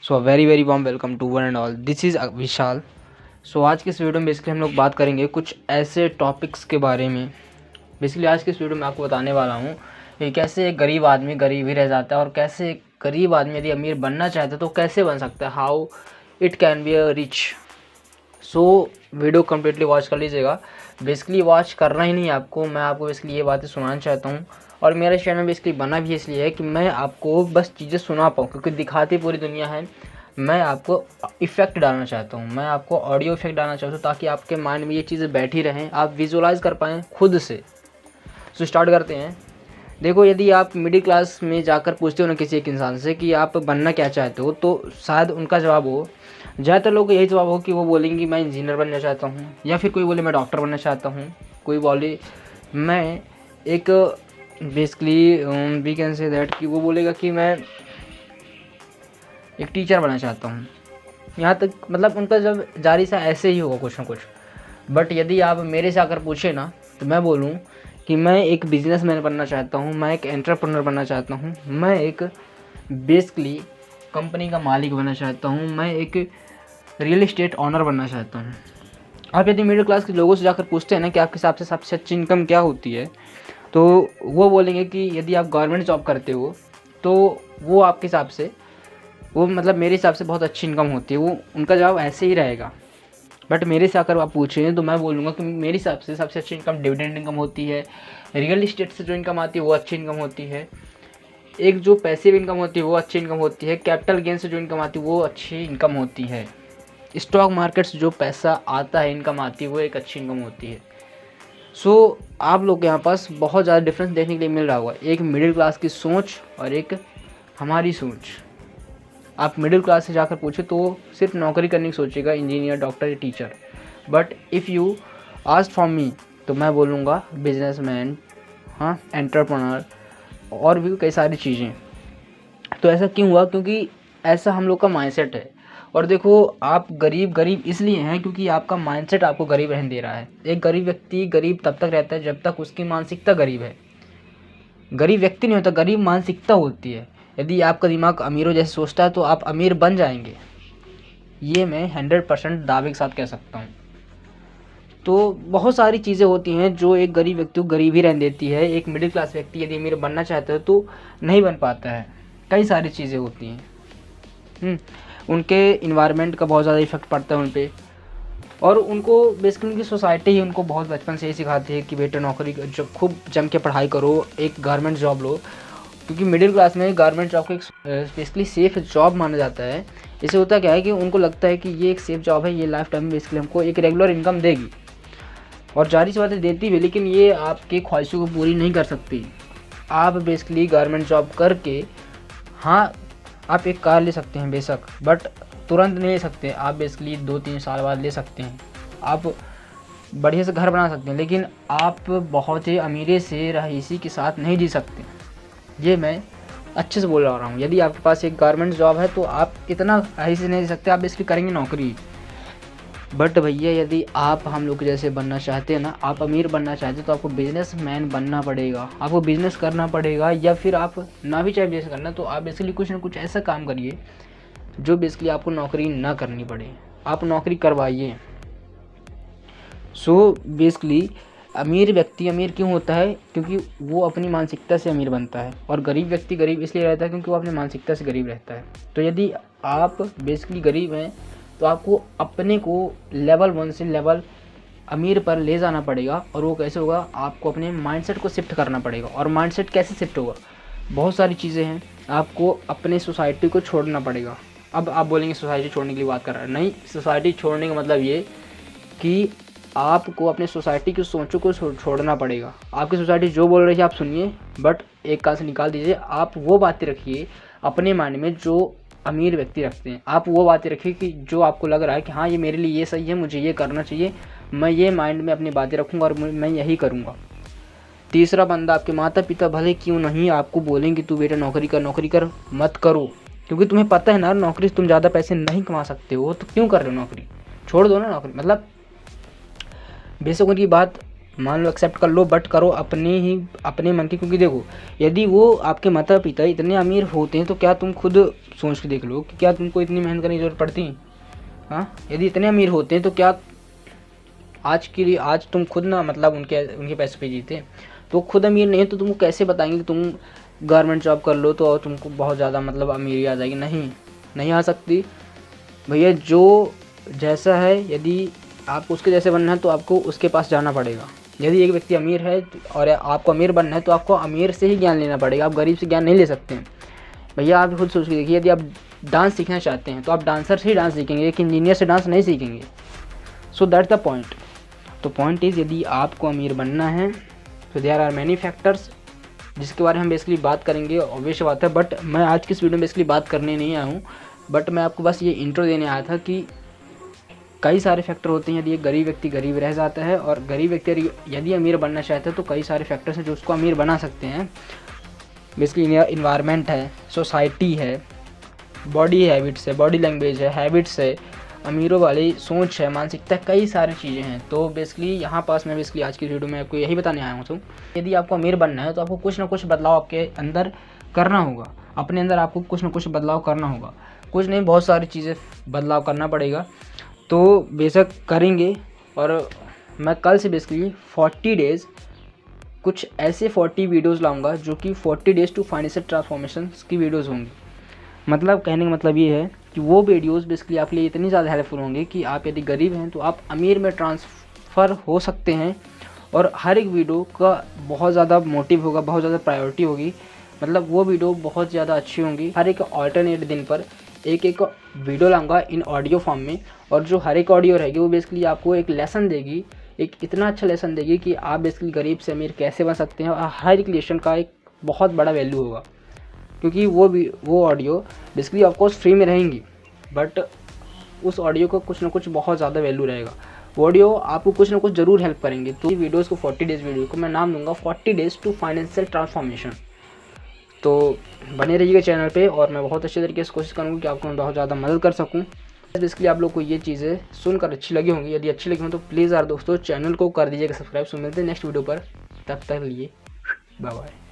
So very very warm welcome to one and all, this is Vishal. So आज के इस video में basically हम लोग बात करेंगे कुछ ऐसे टॉपिक्स के बारे में। बेसिकली आज के इस वीडियो में आपको बताने वाला हूँ कि कैसे एक गरीब आदमी गरीब ही रह जाता है और कैसे एक गरीब आदमी यदि अमीर बनना चाहता है तो कैसे बन सकता है, how it can be a rich. So video completely watch कर लीजिएगा। बेसिकली वॉच करना ही नहीं आपको, मैं आपको बेसिकली ये बातें सुनाना चाहता हूँ। और मेरा चैनल बेसिकली बना भी इसलिए है कि मैं आपको बस चीज़ें सुना पाऊँ, क्योंकि दिखाती पूरी दुनिया है। मैं आपको इफ़ेक्ट डालना चाहता हूँ, मैं आपको ऑडियो इफेक्ट डालना चाहता हूँ ताकि आपके माइंड में ये चीज़ें बैठी रहें, आप विजुअलाइज़ कर पाएँ खुद से। सो स्टार्ट करते हैं। देखो, यदि आप मिडिल क्लास में जाकर पूछते हो ना किसी एक इंसान से कि आप बनना क्या चाहते हो, तो शायद उनका जवाब हो, ज़्यादातर लोग यही जवाब हो कि वो बोलेंगे मैं इंजीनियर बनना चाहता हूँ, या फिर कोई बोले मैं डॉक्टर बनना चाहता हूँ, कोई बोले मैं एक basically we can say that कि वो बोलेगा कि मैं एक टीचर बनना चाहता हूँ। यहाँ तक मतलब उनका जब जारी सा ऐसे ही होगा कुछ ना कुछ। बट यदि आप मेरे से आकर पूछे ना, तो मैं बोलूँ कि मैं एक बिजनेसमैन बनना चाहता हूँ, मैं एक एंटरप्रेन्योर बनना चाहता हूँ, मैं एक बेसिकली कंपनी का मालिक बनना चाहता हूँ, मैं एक रियल इस्टेट ऑनर बनना चाहता हूँ। आप यदि मिडिल क्लास के लोगों से जाकर पूछते हैं ना कि आपके हिसाब से सबसे अच्छी इनकम क्या होती है, तो वो बोलेंगे कि यदि आप गवर्नमेंट जॉब करते हो तो वो आपके हिसाब से, वो मतलब मेरे हिसाब से बहुत अच्छी इनकम होती है। वो उनका जवाब ऐसे ही रहेगा। बट मेरे से आकर आप पूछें तो मैं बोलूँगा कि मेरे हिसाब से सबसे अच्छी इनकम डिविडेंड इनकम होती है, रियल इस्टेट से जो इनकम आती है वो अच्छी इनकम होती है, एक जो पैसिव इनकम होती है वो अच्छी इनकम होती है, कैपिटल गेन से जो इनकम आती है वो अच्छी इनकम होती है, स्टॉक मार्केट से जो पैसा आता है, इनकम आती है, वो एक अच्छी इनकम होती है। सो आप लोग के यहाँ पास बहुत ज़्यादा डिफरेंस देखने के लिए मिल रहा होगा, एक मिडिल क्लास की सोच और एक हमारी सोच। आप मिडिल क्लास से जाकर पूछे तो सिर्फ नौकरी करने की सोचेगा, इंजीनियर, डॉक्टर या teacher. But if you ask from me तो मैं बोलूँगा बिजनेसमैन, हाँ, एंटरप्रेन्योर और भी कई सारी चीज़ें। तो ऐसा क्यों हुआ? क्योंकि ऐसा हम लोग का माइंडसेट है। और देखो, आप गरीब इसलिए हैं क्योंकि आपका माइंडसेट आपको गरीब रहने दे रहा है। एक गरीब व्यक्ति गरीब तब तक रहता है जब तक उसकी मानसिकता गरीब है। गरीब व्यक्ति नहीं होता, गरीब मानसिकता होती है। यदि आपका दिमाग अमीरों जैसे सोचता है तो आप अमीर बन जाएंगे, ये मैं 100% दावे के साथ कह सकता हूँ। तो बहुत सारी चीज़ें होती हैं जो एक गरीब व्यक्ति को गरीब ही रहने देती है। एक मिडिल क्लास व्यक्ति यदि अमीर बनना चाहता है तो नहीं बन पाता है। कई सारी चीज़ें होती हैं। उनके इन्वायरमेंट का बहुत ज़्यादा इफेक्ट पड़ता है उन पर, और उनको बेसिकली उनकी सोसाइटी ही उनको बहुत बचपन से ही सिखाती है कि बेटा नौकरी जो खूब जम के पढ़ाई करो, एक गवर्नमेंट जॉब लो। क्योंकि मिडिल क्लास में गवर्नमेंट जॉब को एक बेसिकली सेफ जॉब माना जाता है। इससे होता क्या है कि उनको लगता है कि ये एक सेफ जॉब है, ये लाइफ टाइम बेसिकली हमको एक रेगुलर इनकम देगी, और जारी सी बातें देती भी, लेकिन ये आपकी ख्वाहिशों को पूरी नहीं कर सकती। आप बेसिकली गवर्नमेंट जॉब करके, हाँ, आप एक कार ले सकते हैं बेशक, बट तुरंत नहीं ले सकते। आप बेसिकली 2-3 साल बाद ले सकते हैं। आप बढ़िया से घर बना सकते हैं, लेकिन आप बहुत ही अमीरी से रईसी के साथ नहीं जी सकते। ये मैं अच्छे से बोल रहा हूँ। यदि आपके पास एक गवर्नमेंट जॉब है तो आप इतना रईसी से नहीं जी सकते, आप बेसिकली करेंगे नौकरी। बट भैया, यदि आप हम लोग जैसे बनना चाहते हैं ना, आप अमीर बनना चाहते हैं, तो आपको बिजनेसमैन बनना पड़ेगा, आपको बिज़नेस करना पड़ेगा। या फिर आप ना भी चाहे बिजनेस करना, तो आप बेसिकली कुछ ना कुछ ऐसा काम करिए जो बेसिकली आपको नौकरी ना करनी पड़े, आप नौकरी करवाइए। सो बेसिकली अमीर व्यक्ति अमीर क्यों होता है? क्योंकि वो अपनी मानसिकता से अमीर बनता है, और गरीब व्यक्ति गरीब इसलिए रहता है क्योंकि वो अपनी मानसिकता से गरीब रहता है। तो यदि आप बेसिकली गरीब हैं तो आपको अपने को लेवल 1 से लेवल अमीर पर ले जाना पड़ेगा। और वो कैसे होगा? आपको अपने माइंडसेट को शिफ्ट करना पड़ेगा। और माइंडसेट कैसे शिफ्ट होगा? बहुत सारी चीज़ें हैं। आपको अपने सोसाइटी को छोड़ना पड़ेगा। अब आप बोलेंगे सोसाइटी छोड़ने के लिए बात कर रहा है, नहीं, सोसाइटी छोड़ने का मतलब ये कि आपको अपने सोसाइटी की सोचों को छोड़ना पड़ेगा। आपकी सोसाइटी जो बोल रही है आप सुनिए, बट एक कान से निकाल दीजिए। आप वो बातें रखिए अपने माइंड में जो अमीर व्यक्ति रखते हैं। आप वो बातें रखिए कि जो आपको लग रहा है कि हाँ, ये मेरे लिए ये सही है, मुझे ये करना चाहिए, मैं ये माइंड में अपनी बातें रखूँगा और मैं यही करूँगा। तीसरा बंदा, आपके माता पिता भले क्यों नहीं आपको बोलेंगे तू बेटा नौकरी कर, मत करो। क्योंकि तुम्हें पता है ना नौकरी से तुम ज़्यादा पैसे नहीं कमा सकते हो, तो क्यों कर रहे हो नौकरी? छोड़ दो ना नौकरी। मतलब बेशक उनकी बात मान लो एक्सेप्ट कर लो, बट करो अपने मन की, क्योंकि देखो यदि वो आपके माता पिता इतने अमीर होते हैं तो क्या तुम खुद सोच के देख लो कि क्या तुमको इतनी मेहनत करने की ज़रूरत पड़ती। हाँ, यदि इतने अमीर होते हैं तो क्या आज तुम खुद ना मतलब उनके पैसे पे जीते, तो खुद अमीर नहीं है तो तुमको कैसे बताएंगे कि तुम गवर्नमेंट जॉब कर लो तो तुमको बहुत ज़्यादा मतलब अमीरी आ जाएगी। नहीं आ सकती भैया। जो जैसा है, यदि आपको उसके जैसे बनना है तो आपको उसके पास जाना पड़ेगा। यदि एक व्यक्ति अमीर है और आपको अमीर बनना है तो आपको अमीर से ही ज्ञान लेना पड़ेगा, आप गरीब से ज्ञान नहीं ले सकते हैं भैया। आप खुद सोच के देखिए, यदि आप डांस सीखना चाहते हैं तो आप डांसर से ही डांस सीखेंगे, एक इंजीनियर से डांस नहीं सीखेंगे। So that's the point. तो पॉइंट इज़, यदि आपको अमीर बनना है तो देयर आर मैनी फैक्टर्स जिसके बारे में हम बेसिकली बात करेंगे, ऑब्वियस बात है। बट मैं आज की इस वीडियो में बेसिकली बात करने नहीं आया हूँ, बट मैं आपको बस ये इंट्रो देने आया था कि कई सारे फैक्टर होते हैं। यदि एक गरीब व्यक्ति गरीब रह जाता है और गरीब व्यक्ति यदि अमीर बनना चाहता है तो कई सारे फैक्टर्स हैं जो उसको अमीर बना सकते हैं। बेसिकली इन्वायरमेंट है, सोसाइटी है, बॉडी हैबिट्स है, बॉडी लैंग्वेज है, हैबिट्स है, अमीरों वाली सोच है, मानसिकता, कई सारी चीज़ें हैं। तो बेसिकली यहाँ पास मैं बेसिकली आज की वीडियो में आपको यही बताने आया हूँ। तो यदि आपको अमीर बनना है तो आपको कुछ ना कुछ बदलाव आपके अंदर करना होगा, अपने अंदर आपको कुछ ना कुछ बदलाव करना होगा। कुछ नहीं, बहुत सारी चीज़ें बदलाव करना पड़ेगा, तो बेशक करेंगे। और मैं कल से बेसिकली 40 डेज़ कुछ ऐसे 40 वीडियोज़ लाऊंगा जो कि 40 डेज़ टू फाइनेंशियल ट्रांसफॉर्मेशन की वीडियोज़ होंगी। मतलब कहने का मतलब ये है कि वो वीडियोज़ बेसिकली आपके लिए इतनी ज़्यादा हेल्पफुल होंगे कि आप यदि गरीब हैं तो आप अमीर में ट्रांसफ़र हो सकते हैं। और हर एक वीडियो का बहुत ज़्यादा मोटिव होगा, बहुत ज़्यादा प्रायोरिटी होगी, मतलब वो वीडियो बहुत ज़्यादा अच्छी होंगी। हर एक ऑल्टरनेट दिन पर एक वीडियो लाऊंगा इन ऑडियो फॉर्म में, और जो हर एक ऑडियो रहेगी वो बेसिकली आपको एक लेसन देगी, एक इतना अच्छा लेसन देगी कि आप बेसिकली गरीब से अमीर कैसे बन सकते हैं। और हर एक लेसन का एक बहुत बड़ा वैल्यू होगा, क्योंकि वो ऑडियो बेसिकली ऑफकोर्स फ्री में रहेंगी, बट उस ऑडियो को कुछ ना कुछ बहुत ज़्यादा वैल्यू रहेगा। वो ऑडियो आपको कुछ ना कुछ ज़रूर हेल्प करेंगे। तो वीडियोज़ को 40 डेज़ वीडियो को मैं नाम दूंगा 40 डेज़ टू फाइनेंशियल ट्रांसफॉर्मेशन। तो बने रहिएगा चैनल पे, और मैं बहुत अच्छे तरीके से कोशिश करूँगा कि आपको मैं बहुत ज़्यादा मदद कर सकूँ। बेसिकली आप लोग को ये चीज़ें सुनकर अच्छी लगी होंगी। यदि अच्छी लगी हो तो प्लीज़ यार दोस्तों चैनल को कर दीजिएगा सब्सक्राइब। सो मिलते हैं नेक्स्ट वीडियो पर, तब तक लिए बाय बाय।